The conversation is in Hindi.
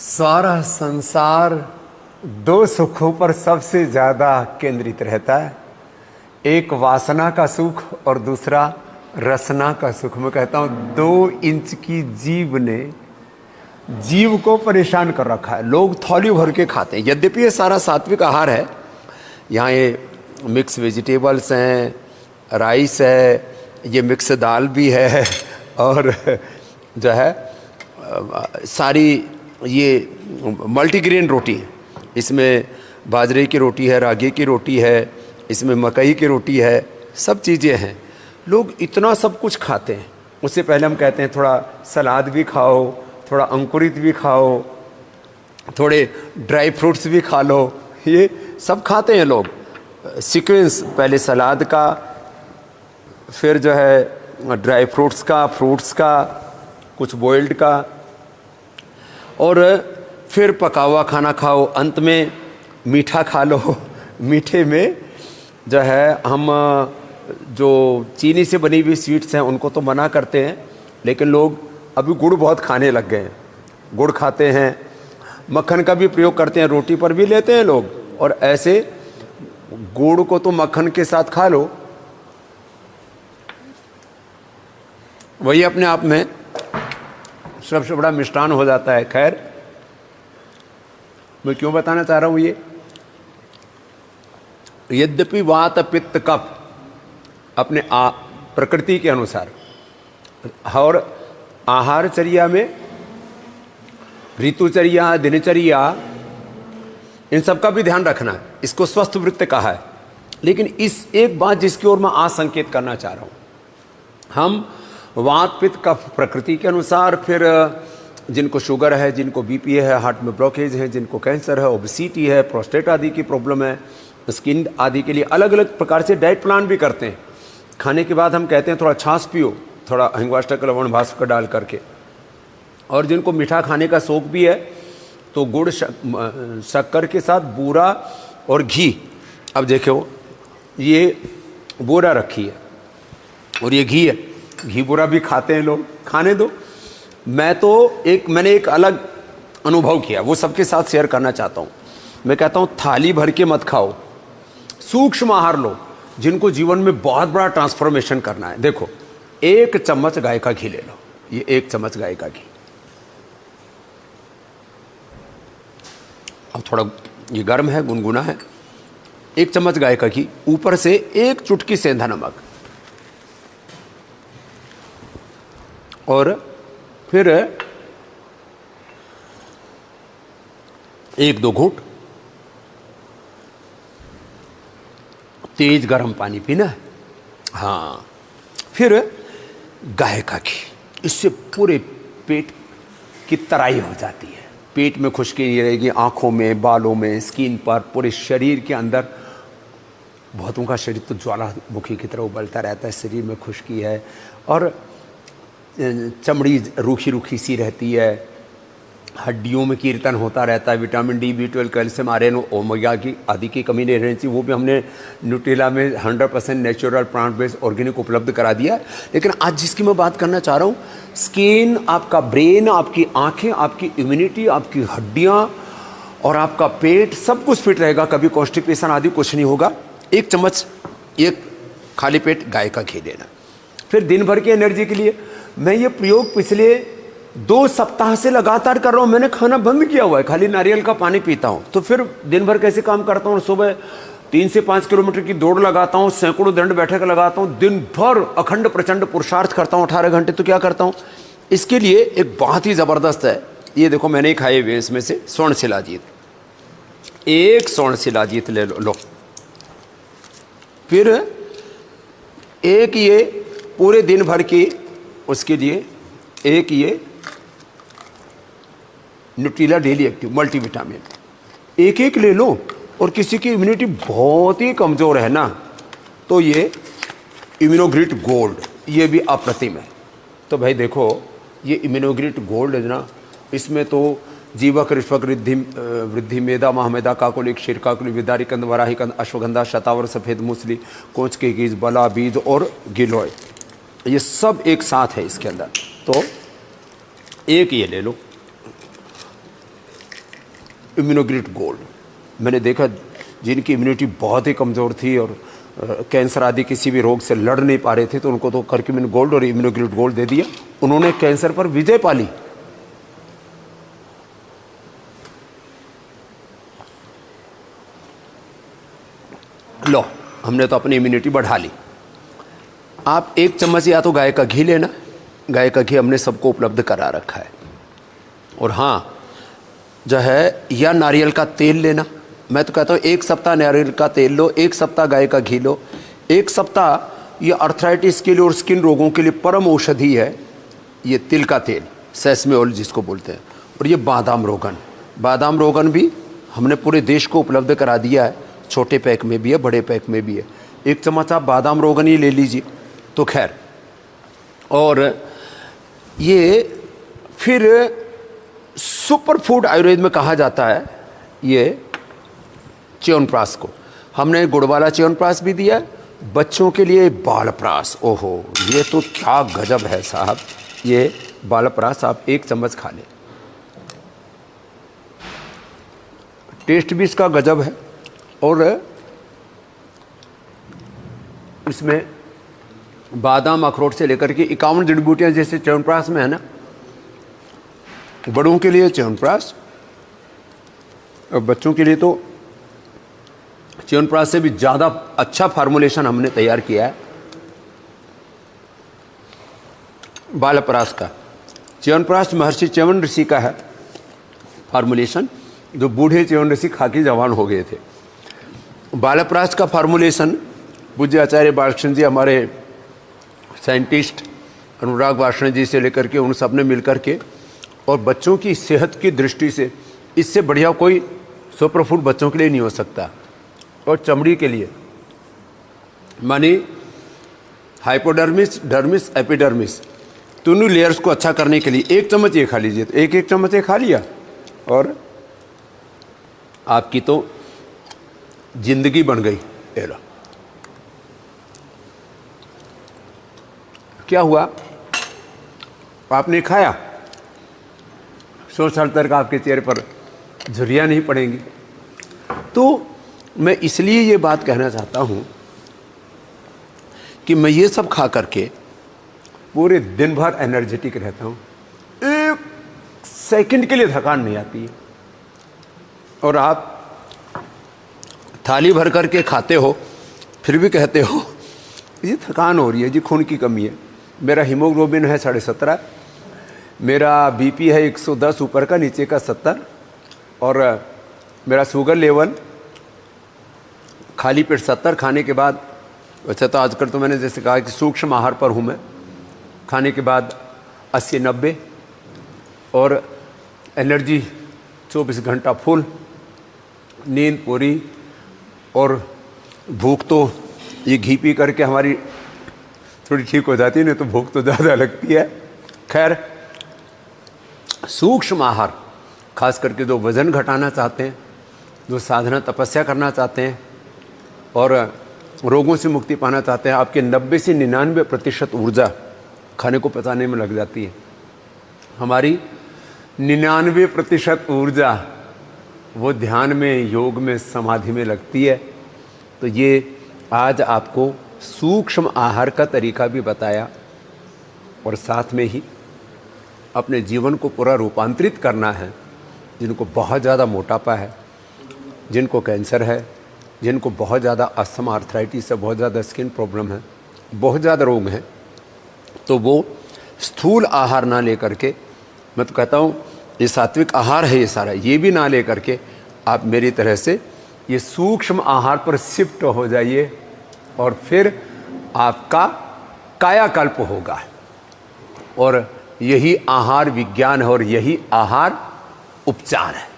सारा संसार दो सुखों पर सबसे ज्यादा केंद्रित रहता है, एक वासना का सुख और दूसरा रसना का सुख। मैं कहता हूं 2 इंच की जीभ ने जीव को परेशान कर रखा है। लोग थौली भर के खाते हैं, यद्यपि ये सारा सात्विक आहार है। यहाँ ये मिक्स वेजिटेबल्स हैं, राइस है, ये मिक्स दाल भी है और जो है सारी ये मल्टीग्रेन रोटी है। इसमें बाजरे की रोटी है, रागी की रोटी है, इसमें मकई की रोटी है, सब चीज़ें हैं। लोग इतना सब कुछ खाते हैं। उससे पहले हम कहते हैं थोड़ा सलाद भी खाओ, थोड़ा अंकुरित भी खाओ, थोड़े ड्राई फ्रूट्स भी खा लो। ये सब खाते हैं लोग। सीक्वेंस पहले सलाद का, फिर जो है ड्राई फ्रूट्स का, फ्रूट्स का, कुछ बॉइल्ड का, और फिर पका हुआ खाना खाओ, अंत में मीठा खा लो। मीठे में जो है हम जो चीनी से बनी हुई स्वीट्स हैं उनको तो मना करते हैं, लेकिन लोग अभी गुड़ बहुत खाने लग गए हैं। गुड़ खाते हैं, मक्खन का भी प्रयोग करते हैं, रोटी पर भी लेते हैं लोग। और ऐसे गुड़ को तो मक्खन के साथ खा लो, वही अपने आप में सबसे बड़ा मिष्टान हो जाता है। खैर, मैं क्यों बताना चाह रहा हूं ये, यद्यपि वात पित्त कफ अपने प्रकृति के अनुसार और आहारचर्या में ऋतुचर्या, दिनचर्या, इन सब का भी ध्यान रखना है। इसको स्वस्थ वृत्त कहा है। लेकिन इस एक बात जिसकी ओर मैं आज संकेत करना चाह रहा हूं, हम वात पित्त कफ प्रकृति के अनुसार, फिर जिनको शुगर है, जिनको बीपी है, हार्ट में ब्लॉकेज है, जिनको कैंसर है, ओबेसिटी है, प्रोस्टेट आदि की प्रॉब्लम है, स्किन आदि के लिए अलग अलग प्रकार से डाइट प्लान भी करते हैं। खाने के बाद हम कहते हैं थोड़ा छाछ पियो, थोड़ा हिंगवाष्टक लवण भास्कर डाल करके। और जिनको मीठा खाने का शौक भी है तो गुड़ शक्कर के साथ बूरा और घी। अब देखो, ये बूरा रखी है और ये घी है, घी बूरा भी खाते हैं लोग, खाने दो। मैंने एक अलग अनुभव किया, वो सबके साथ शेयर करना चाहता हूँ। मैं कहता हूँ थाली भर के मत खाओ, सूक्ष्म आहार लो। जिनको जीवन में बहुत बड़ा ट्रांसफॉर्मेशन करना है, देखो 1 चम्मच गाय का घी ले लो, ये 1 चम्मच गाय का घी, और थोड़ा ये गर्म है, गुनगुना है, 1 चम्मच गाय का घी, ऊपर से 1 चुटकी सेंधा नमक, और फिर 1-2 घूंट तेज गर्म पानी पीना है। हाँ, फिर गाय का घी, इससे पूरे पेट की तराई हो जाती है। पेट में खुश्की नहीं रहेगी, आंखों में, बालों में, स्किन पर, पूरे शरीर के अंदर। बहुतों का शरीर तो ज्वालामुखी की तरह उबलता रहता है, शरीर में खुश्की है और चमड़ी रूखी रूखी सी रहती है, हड्डियों में कीर्तन होता रहता है। Vitamin D, B12, calcium, iron, omega की आदि की कमी नहीं रहनी चाहिए। वो भी हमने न्यूट्रेला में 100% नेचुरल प्लांट बेस्ड ऑर्गेनिक उपलब्ध करा दिया। लेकिन आज जिसकी मैं बात करना चाह रहा हूँ, स्किन, आपका ब्रेन, आपकी आंखें, आपकी इम्यूनिटी, आपकी हड्डियाँ और आपका पेट, सब कुछ फिट रहेगा। कभी कॉन्स्टिपेशन आदि कुछ नहीं होगा। 1 चम्मच, एक खाली पेट गाय का घी लेना। फिर दिन भर की एनर्जी के लिए मैं ये प्रयोग पिछले 2 सप्ताह से लगातार कर रहा हूँ। मैंने खाना बंद किया हुआ है, खाली नारियल का पानी पीता हूँ। तो फिर दिन भर कैसे काम करता हूँ, सुबह 3 से 5 किलोमीटर की दौड़ लगाता हूँ, सैकड़ों दंड बैठक लगाता हूँ, दिन भर अखंड प्रचंड पुरुषार्थ करता हूँ 18 घंटे। तो क्या करता हूँ, इसके लिए एक बहुत ही ज़बरदस्त है, ये देखो मैंने ही खाए हुए इसमें से स्वर्ण शिलाजीत, 1 स्वर्ण शिलाजीत ले लो। फिर एक ये पूरे दिन भर की, उसके लिए एक ये न्यूट्रेला डेली एक्टिव मल्टीविटामिन 1 ले लो। और किसी की इम्यूनिटी बहुत ही कमज़ोर है ना, तो ये इम्यूनोग्रिट गोल्ड, ये भी अप्रतिम है। तो भाई देखो, ये इम्यूनोग्रिट गोल्ड है ना, इसमें तो जीवक, ऋष्वक, वृद्धि, मेधा, महामेधा, काकोलिक, शिरकाकुली, विदारी कंद, वराही कंद, अश्वगंधा, शतावर, सफ़ेद मूसली, कोंच के बीज, बला बीज और गिलोय, ये सब एक साथ है इसके अंदर। तो एक ये ले लो, इम्यूनोग्लिट गोल्ड। मैंने देखा जिनकी इम्यूनिटी बहुत ही कमज़ोर थी और कैंसर आदि किसी भी रोग से लड़ नहीं पा रहे थे, तो उनको तो करक्यूमिन गोल्ड और इम्यूनोग्लिट गोल्ड दे दिया, उन्होंने कैंसर पर विजय पा ली। लो, हमने तो अपनी इम्यूनिटी बढ़ा ली। आप 1 चम्मच या तो गाय का घी लेना, गाय का घी हमने सबको उपलब्ध करा रखा है। और हाँ जो है, या नारियल का तेल लेना। मैं तो कहता हूँ 1 सप्ताह नारियल का तेल लो, 1 सप्ताह गाय का घी लो, 1 सप्ताह। ये अर्थराइटिस के लिए और स्किन रोगों के लिए परम औषधि है ये तिल का तेल, सेसमे ऑयल जिसको बोलते हैं। और ये बादाम रोगन, बादाम रोगन भी हमने पूरे देश को उपलब्ध करा दिया है। छोटे पैक में भी है, बड़े पैक में भी है। 1 चम्मच आप बादाम रोगन ही ले लीजिए तो खैर। और ये फिर सुपर फूड आयुर्वेद में कहा जाता है ये च्यवनप्राश को। हमने गुड़ वाला च्यवनप्राश भी दिया है, बच्चों के लिए बालप्राश। ओहो, ये तो क्या गजब है साहब। ये बालप्राश आप 1 चम्मच खा लें, टेस्ट भी इसका गजब है। और इसमें बादाम अखरोट से लेकर के 51 जड़ी बूटियाँ जैसे च्यवनप्राश में है ना। बड़ों के लिए च्यवनप्राश और बच्चों के लिए तो च्यवनप्राश से भी ज़्यादा अच्छा फार्मूलेशन हमने तैयार किया है बालप्राश का। च्यवनप्राश महर्षि च्यवन ऋषि का है फार्मूलेशन, जो बूढ़े च्यवन ऋषि खा के जवान हो गए थे। बालप्राश का फार्मूलेशन पूज्य आचार्य बालकृष्ण जी, हमारे साइंटिस्ट अनुराग वार्ष्णेय जी से लेकर के उन सब ने मिल कर के, और बच्चों की सेहत की दृष्टि से इससे बढ़िया कोई सुपर फूड बच्चों के लिए नहीं हो सकता। और चमड़ी के लिए मानी हाइपोडर्मिस, डर्मिस, एपिडर्मिस, दोनों लेयर्स को अच्छा करने के लिए 1 चम्मच ये खा लीजिए। तो 1 चम्मच ये खा लिया और आपकी तो जिंदगी बन गई। ये लो, क्या हुआ, आपने खाया, 100 साल तक आपके चेहरे पर झुर्रियाँ नहीं पड़ेंगी। तो मैं इसलिए ये बात कहना चाहता हूँ कि मैं ये सब खा करके पूरे दिन भर एनर्जेटिक रहता हूँ, 1 सेकंड के लिए थकान नहीं आती है। और आप थाली भर करके खाते हो फिर भी कहते हो ये थकान हो रही है जी, खून की कमी है। मेरा हीमोग्लोबिन है 17.5, मेरा बीपी है 110 ऊपर का, नीचे का 70, और मेरा शुगर लेवल खाली पेट 70, खाने के बाद, वैसे तो आजकल तो मैंने जैसे कहा कि सूक्ष्म आहार पर हूँ मैं, खाने के बाद 80-90, और एनर्जी 24 घंटा फुल, नींद पूरी, और भूख तो ये घी पी करके हमारी थोड़ी ठीक हो जाती है, नहीं तो भूख तो ज़्यादा लगती है। खैर, सूक्ष्म आहार खास करके जो वज़न घटाना चाहते हैं, जो साधना तपस्या करना चाहते हैं और रोगों से मुक्ति पाना चाहते हैं, आपके 90 से 99% ऊर्जा खाने को पचाने में लग जाती है। हमारी 99% ऊर्जा वो ध्यान में, योग में, समाधि में लगती है। तो ये आज आपको सूक्ष्म आहार का तरीका भी बताया, और साथ में ही अपने जीवन को पूरा रूपांतरित करना है। जिनको बहुत ज़्यादा मोटापा है, जिनको कैंसर है, जिनको बहुत ज़्यादा अस्थमा, आर्थराइटिस है, बहुत ज़्यादा स्किन प्रॉब्लम है, बहुत ज़्यादा रोग हैं, तो वो स्थूल आहार ना लेकर के, मैं तो कहता हूँ ये सात्विक आहार है ये सारा, ये भी ना लेकर के आप मेरी तरह से ये सूक्ष्म आहार पर शिफ्ट हो जाइए, और फिर आपका कायाकल्प होगा। और यही आहार विज्ञान है और यही आहार उपचार है।